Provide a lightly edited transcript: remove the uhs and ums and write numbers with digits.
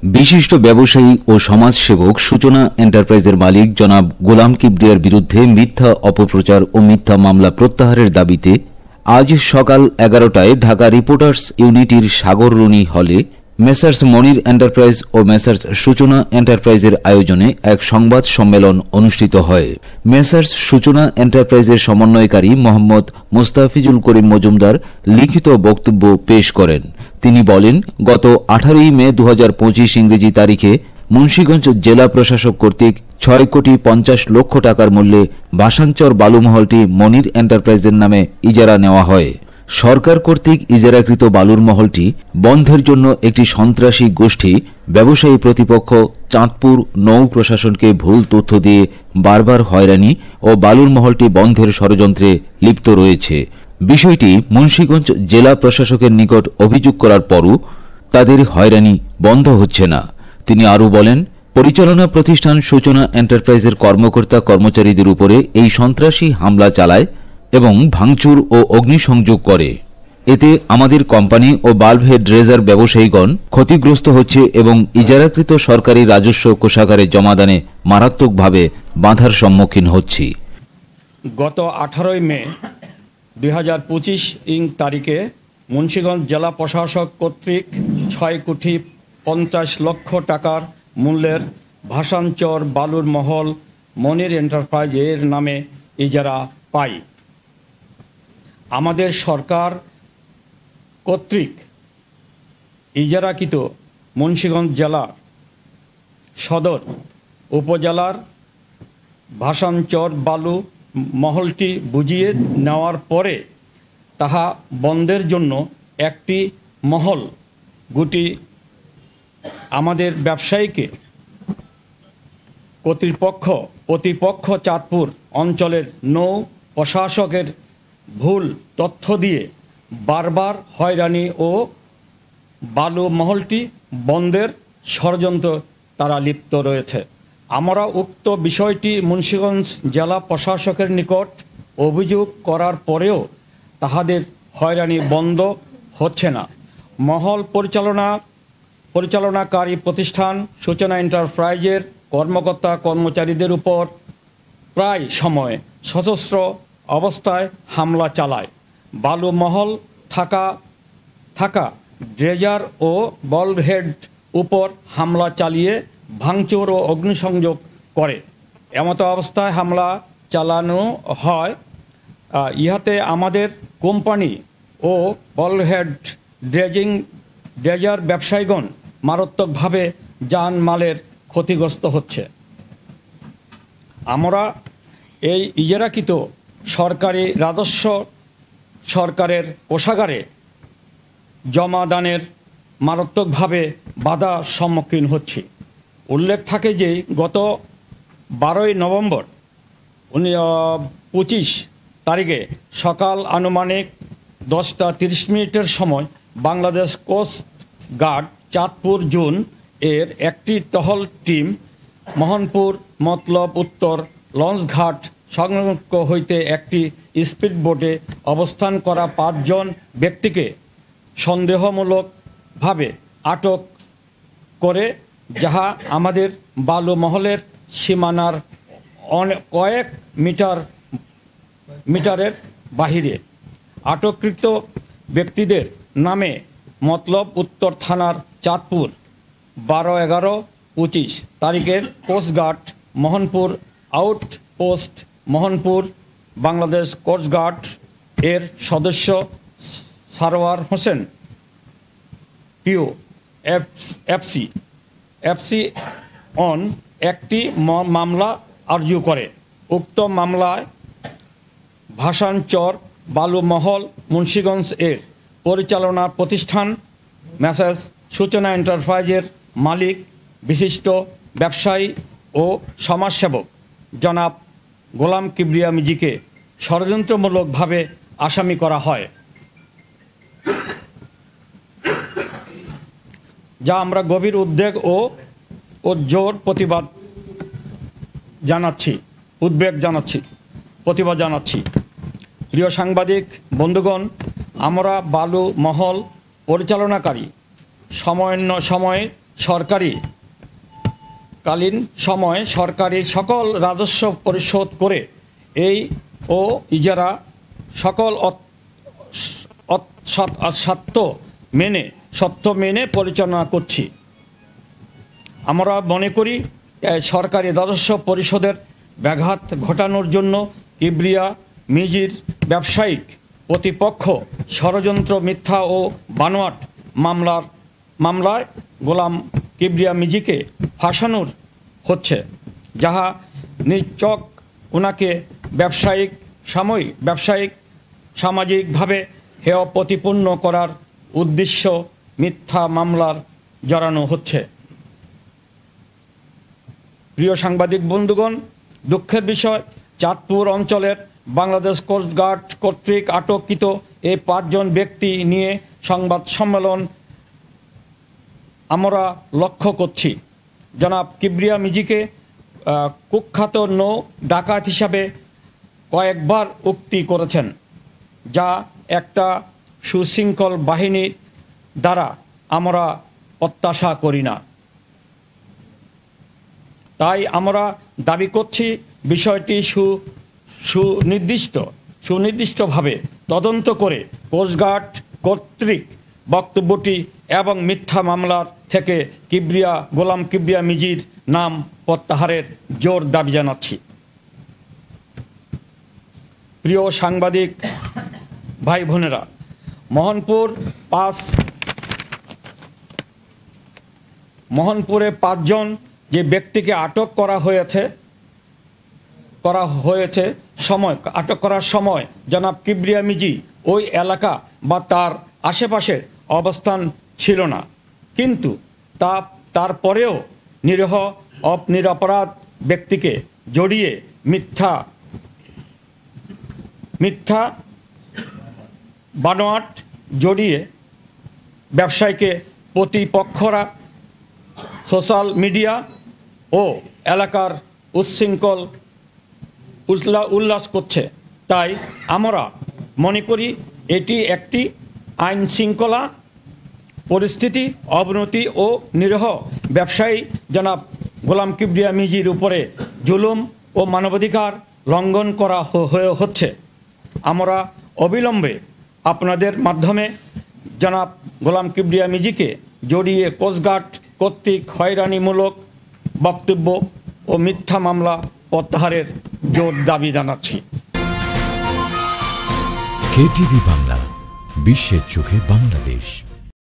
বিশিষ্ট ব্যবসায়ী ও সমাজসেবক সূচনা এন্টারপ্রাইজের মালিক জনাব গোলাম কিবরিয়ার বিরুদ্ধে মিথ্যা অপপ্রচার ও মিথ্যা মামলা প্রত্যাহারের দাবিতে আজ সকাল 11টায় ঢাকা রিপোর্টার্স ইউনিটির সাগররুনি হলে মেসার্স মনির এন্টারপ্রাইজ ও মেসার্স সূচনা এন্টারপ্রাইজের আয়োজনে এক সংবাদ সম্মেলন অনুষ্ঠিত হয়। মেসার্স সূচনা এন্টারপ্রাইজের সমন্বয়কারী মোহাম্মদ মোস্তাফিজুল করিম মজুমদার লিখিত বক্তব্য পেশ করেন। তিনি বলেন, গত 18 মে 2025 ইংরেজি তারিখে মুন্সিগঞ্জ জেলা প্রশাসক কর্তৃক 6,50,00,000 টাকার মূল্যে ভাসানচর বালুমহলটি মনির এন্টারপ্রাইজের নামে ইজারা নেওয়া হয়। সরকার কর্তৃক ইজারাকৃত বালুর মহলটি বন্ধের জন্য একটি সন্ত্রাসী গোষ্ঠী ব্যবসায়ী প্রতিপক্ষ চাঁদপুর নৌ প্রশাসনকে ভুল তথ্য দিয়ে বারবার হয়রানি ও বালুর মহলটি বন্ধের ষড়যন্ত্রে লিপ্ত রয়েছে। বিষয়টি মুন্সিগঞ্জ জেলা প্রশাসকের নিকট অভিযোগ করার পরও তাদের হয়রানি বন্ধ হচ্ছে না। তিনি আরও বলেন, পরিচালনা প্রতিষ্ঠান সূচনা এন্টারপ্রাইজের কর্মকর্তা কর্মচারীদের উপরে এই সন্ত্রাসী হামলা চালায় এবং ভাঙচুর ও অগ্নিসংযোগ করে। এতে আমাদের কোম্পানি ও বাল্বহেড ড্রেজার ব্যবসায়ীগণ ক্ষতিগ্রস্ত হচ্ছে এবং ইজারাকৃত সরকারি রাজস্ব কোষাগারে জমাদানে মারাত্মকভাবে বাধার সম্মুখীন হচ্ছি। গত 18 মে 2025 তারিখে মুন্সিগঞ্জ জেলা প্রশাসক কর্তৃক 6,50,00,000 টাকার মূল্যের ভাসানচর বালুর মহল মনির এন্টারপ্রাইজের নামে ইজারা পাই। আমাদের সরকার কর্তৃক ইজারাকৃত মুন্সিগঞ্জ জেলার সদর উপজেলার ভাসানচর বালু মহলটি বুঝিয়ে নেওয়ার পরে তাহা বন্ধের জন্য একটি মহল গুটি আমাদের ব্যবসায়ীকে প্রতিপক্ষ চাঁদপুর অঞ্চলের নৌ প্রশাসকের ভুল তথ্য দিয়ে বারবার হয়রানি ও বালু মহলটি বন্ধের ষড়যন্ত্র তারা লিপ্ত রয়েছে। আমরা উক্ত বিষয়টি মুন্সিগঞ্জ জেলা প্রশাসকের নিকট অভিযোগ করার পরেও তাহাদের হয়রানি বন্ধ হচ্ছে না। মহল পরিচালনাকারী প্রতিষ্ঠান সূচনা এন্টারপ্রাইজের কর্মকর্তা কর্মচারীদের উপর প্রায় সময় সশস্ত্র অবস্থায় হামলা চালায়। বালু মহল থাকা ড্রেজার ও বলহেড উপর হামলা চালিয়ে ভাঙচুর ও অগ্নিসংযোগ করে। এমতো অবস্থায় হামলা চালানো হয়। ইহাতে আমাদের কোম্পানি ও বলহেড ড্রেজার ব্যবসায়ীগণ মারাত্মকভাবে জানমালের ক্ষতিগ্রস্ত হচ্ছে। আমরা এই ইজারাকৃত সরকারি রাজস্ব সরকারের কোষাগারে জমাদানের মারাত্মকভাবে বাধার সম্মুখীন হচ্ছি। উল্লেখ থাকে যে গত 12 নভেম্বর 2025 তারিখে সকাল আনুমানিক 10:30 সময় Bangladesh coast guard Chandpur zone এর একটি টহল টিম মোহনপুর মতলব উত্তর লঞ্চঘাট সংলগ্ন হইতে একটি স্পিড বোটে অবস্থান করা 5 জন ব্যক্তিকে সন্দেহমূলকভাবে আটক করে, যাহা আমাদের বালু মহলের সীমানার কয়েক মিটারের বাহিরে। আটককৃত ব্যক্তিদের নামে মতলব উত্তর থানার চাঁদপুর 12/11/25 তারিখের coastguard Mohanpur outpost Mohanpur Bangladesh coastguard এর সদস্য সারওয়ার হোসেন পিও এফসি অন একটি মামলা আরজু করে। উক্ত মামলায় ভাসানচর বালু মহল মুন্সিগঞ্জ এর পরিচালনা প্রতিষ্ঠান মেসার্স সূচনা এন্টারপ্রাইজের মালিক বিশিষ্ট ব্যবসায়ী ও সমাজসেবক জনাব গোলাম কিবরিয়া মিজিকে ষড়যন্ত্রমূলকভাবে আসামি করা হয়, যা আমরা গভীর উদ্বেগ ও জোর প্রতিবাদ জানাচ্ছি। প্রিয় সাংবাদিক বন্ধুগণ, আমরা বালু মহল পরিচালনাকারী সময়ে সরকারি সকল রাজস্ব পরিশোধ করে এই ও ইজারা সকল সত্য মেনে পরিচালনা করছি। আমরা মনে করি সরকারি রাজস্ব পরিশোধের ব্যাঘাত ঘটানোর জন্য কিবরিয়া মিজির ব্যবসায়িক প্রতিপক্ষ ষড়যন্ত্র মিথ্যা ও বানোয়াট মামলায় গোলাম কিবরিয়া মিজিকে ফাঁসানোর হচ্ছে, যাহা নিচক ওনাকে সামাজিকভাবে হেয় প্রতিপন্ন করার উদ্দেশ্য মিথ্যা মামলার জড়ানো হচ্ছে। প্রিয় সাংবাদিক বন্ধুগণ, দুঃখের বিষয় চাঁদপুর অঞ্চলের বাংলাদেশ কোস্টগার্ড কর্তৃক আটককৃত এই 5 জন ব্যক্তি নিয়ে সংবাদ সম্মেলন আমরা লক্ষ্য করছি। জনাব কিবরিয়া মিজিকে কুখ্যাত নৌ ডাকাত হিসাবে কয়েকবার উক্তি করেছেন, যা একটা সুশৃঙ্খল বাহিনীর দ্বারা আমরা প্রত্যাশা করি না। তাই আমরা দাবি করছি বিষয়টি সুনির্দিষ্টভাবে তদন্ত করে কোস্টগার্ড কর্তৃক বক্তব্যটি এবং মিথ্যা মামলার থেকে গোলাম কিবরিয়া মিজির নাম প্রত্যাহারের জোর দাবি জানাচ্ছি। প্রিয় সাংবাদিক ভাই বোনেরা, মোহনপুরে 5 জন যে ব্যক্তিকে আটক করার সময় জনাব কিবরিয়া মিজি ওই এলাকা বা তার আশেপাশে অবস্থান ছিল না, কিন্তু তারপরেও নিরপরাধ ব্যক্তিকে জড়িয়ে মিথ্যা বানোয়াট জড়িয়ে ব্যবসায়ীকে প্রতিপক্ষরা সোশ্যাল মিডিয়া ও এলাকার উচ্ছৃঙ্খল উল্লাস করছে। তাই আমরা মনে করি এটি একটি আইন শৃঙ্খলা পরিস্থিতি অবনতি ও নিরীহ ব্যবসায়ী জনাব গোলাম কিবরিয়া মিজির উপরে জুলুম ও মানবাধিকার লঙ্ঘন করা হচ্ছে। আমরা অবিলম্বে আপনাদের মাধ্যমে জনাব গোলাম কিবরিয়া মিজিকে জড়িয়ে কোস্টগার্ড কর্তৃক হয়রানিমূলক বক্তব্য ও মিথ্যা মামলা প্রত্যাহারের জোর দাবি জানাচ্ছি। KTV বাংলা, বিশ্বের চোখে বাংলাদেশ।